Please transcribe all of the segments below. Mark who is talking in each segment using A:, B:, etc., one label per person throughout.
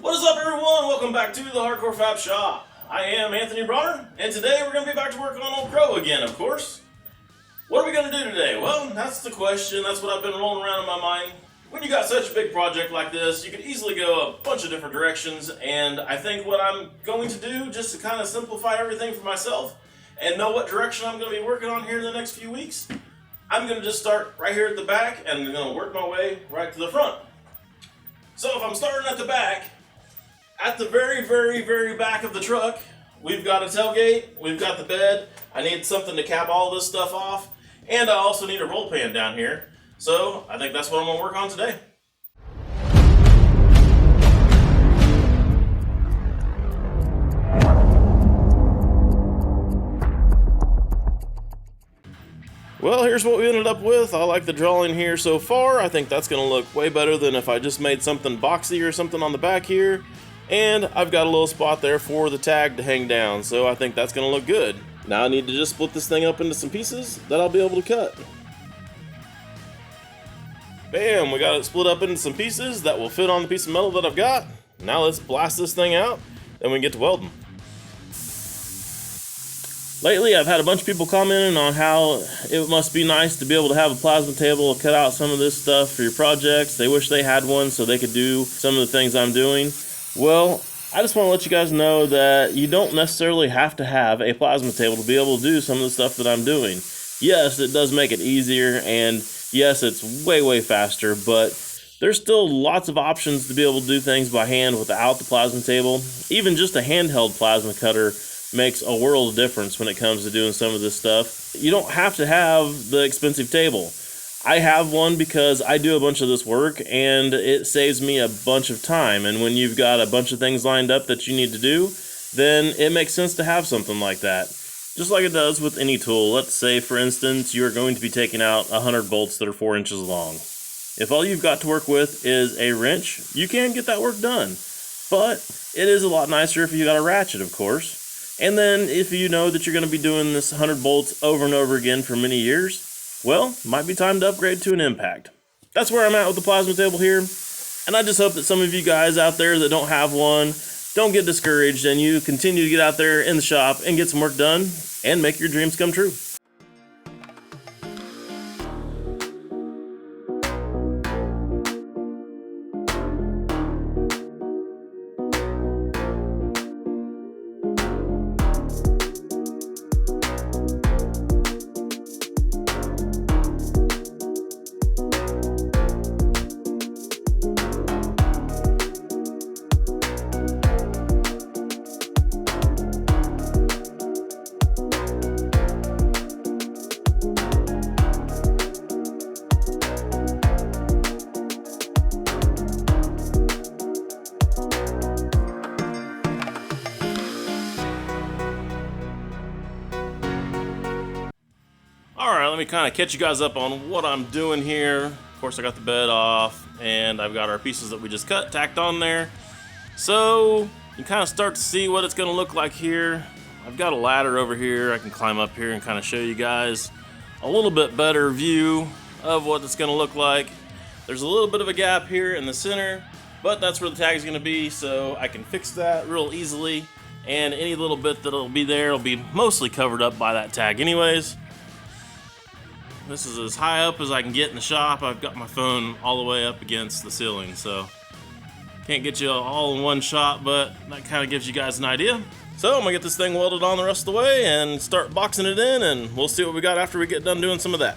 A: What is up, everyone? Welcome back to the Hardcore Fab Shop. I am Anthony Bronner, and today we're going to be back to work on Old Crow again, of course. What are we going to do today? Well, that's the question. That's what I've been rolling around in my mind. When you got such a big project like this, you could easily go a bunch of different directions, and I think what I'm going to do, just to kind of simplify everything for myself and know what direction I'm going to be working on here in the next few weeks, I'm going to just start right here at the back, and I'm going to work my way right to the front. So if I'm starting at the back, at the very back of the truck, we've got a tailgate, we've got the bed. I need something to cap all this stuff off, and I also need a roll pan down here. So I think that's what I'm going to work on today. Well, here's what we ended up with. I like the drawing here so far. I think that's going to look way better than if I just made something boxy or something on the back here. And I've got a little spot there for the tag to hang down, so I think that's going to look good. Now I need to just split this thing up into some pieces that I'll be able to cut. Bam, we got it split up into some pieces that will fit on the piece of metal that I've got. Now let's blast this thing out, and we can get to welding. Lately, I've had a bunch of people commenting on how it must be nice to be able to have a plasma table to cut out some of this stuff for your projects. They wish they had one so they could do some of the things I'm doing. Well, I just want to let you guys know that you don't necessarily have to have a plasma table to be able to do some of the stuff that I'm doing. Yes, it does make it easier, and yes, it's way faster, but there's still lots of options to be able to do things by hand without the plasma table. Even just a handheld plasma cutter makes a world of difference when it comes to doing some of this stuff. You don't have to have the expensive table. I have one because I do a bunch of this work and it saves me a bunch of time, and when you've got a bunch of things lined up that you need to do, then it makes sense to have something like that. Just like it does with any tool. Let's say, for instance, you're going to be taking out 100 bolts that are 4 inches long. If all you've got to work with is a wrench, you can get that work done. But it is a lot nicer if you got a ratchet, of course. And then if you know that you're going to be doing this 100 bolts over and over again for many years, well, might be time to upgrade to an impact. That's where I'm at with the plasma table here. And I just hope that some of you guys out there that don't have one don't get discouraged, and you continue to get out there in the shop and get some work done and make your dreams come true. Alright, let me kind of catch you guys up on what I'm doing here. Of course, I got the bed off, and I've got our pieces that we just cut tacked on there. So, you kind of start to see what it's going to look like here. I've got a ladder over here. I can climb up here and kind of show you guys a little bit better view of what it's going to look like. There's a little bit of a gap here in the center, but that's where the tag is going to be, so I can fix that real easily. And any little bit that'll be there will be mostly covered up by that tag anyways. This is as high up as I can get in the shop. I've got my phone all the way up against the ceiling, so can't get you all in one shot, but that kind of gives you guys an idea. So I'm gonna get this thing welded on the rest of the way and start boxing it in, and we'll see what we got after we get done doing some of that.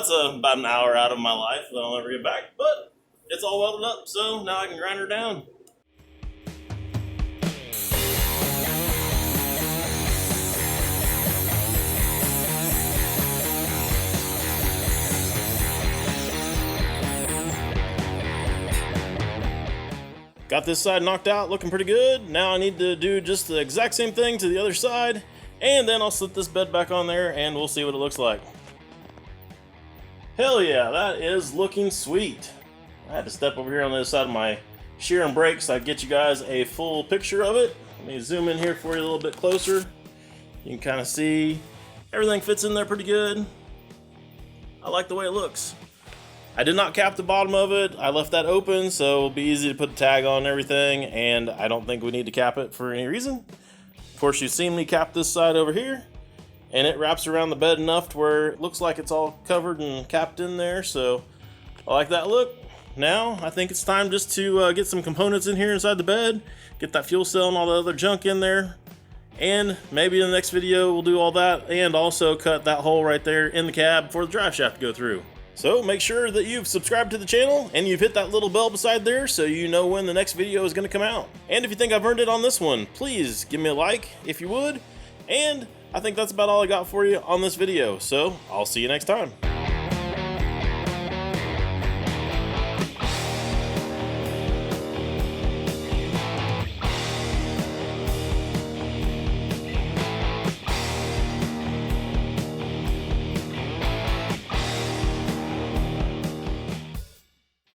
A: that's about an hour out of my life that I'll never get back, but it's all welded up, so now I can grind her down. Got this side knocked out, looking pretty good. Now I need to do just the exact same thing to the other side, and then I'll slip this bed back on there and we'll see what it looks like. Hell yeah, that is looking sweet. I had to step over here on the other side of my shear and brake so I can get you guys a full picture of it. Let me zoom in here for you a little bit closer. You can kind of see everything fits in there pretty good. I like the way it looks. I did not cap the bottom of it. I left that open so it'll be easy to put the tag on and everything, and I don't think we need to cap it for any reason. Of course, you've seen me cap this side over here, and it wraps around the bed enough to where it looks like it's all covered and capped in there, so I like that look. Now, I think it's time just to get some components in here inside the bed, get that fuel cell and all the other junk in there, and maybe in the next video we'll do all that, and also cut that hole right there in the cab for the drive shaft to go through. So make sure that you've subscribed to the channel and you've hit that little bell beside there so you know when the next video is going to come out. And if you think I've earned it on this one, please give me a like if you would. And I think that's about all I got for you on this video, so I'll see you next time.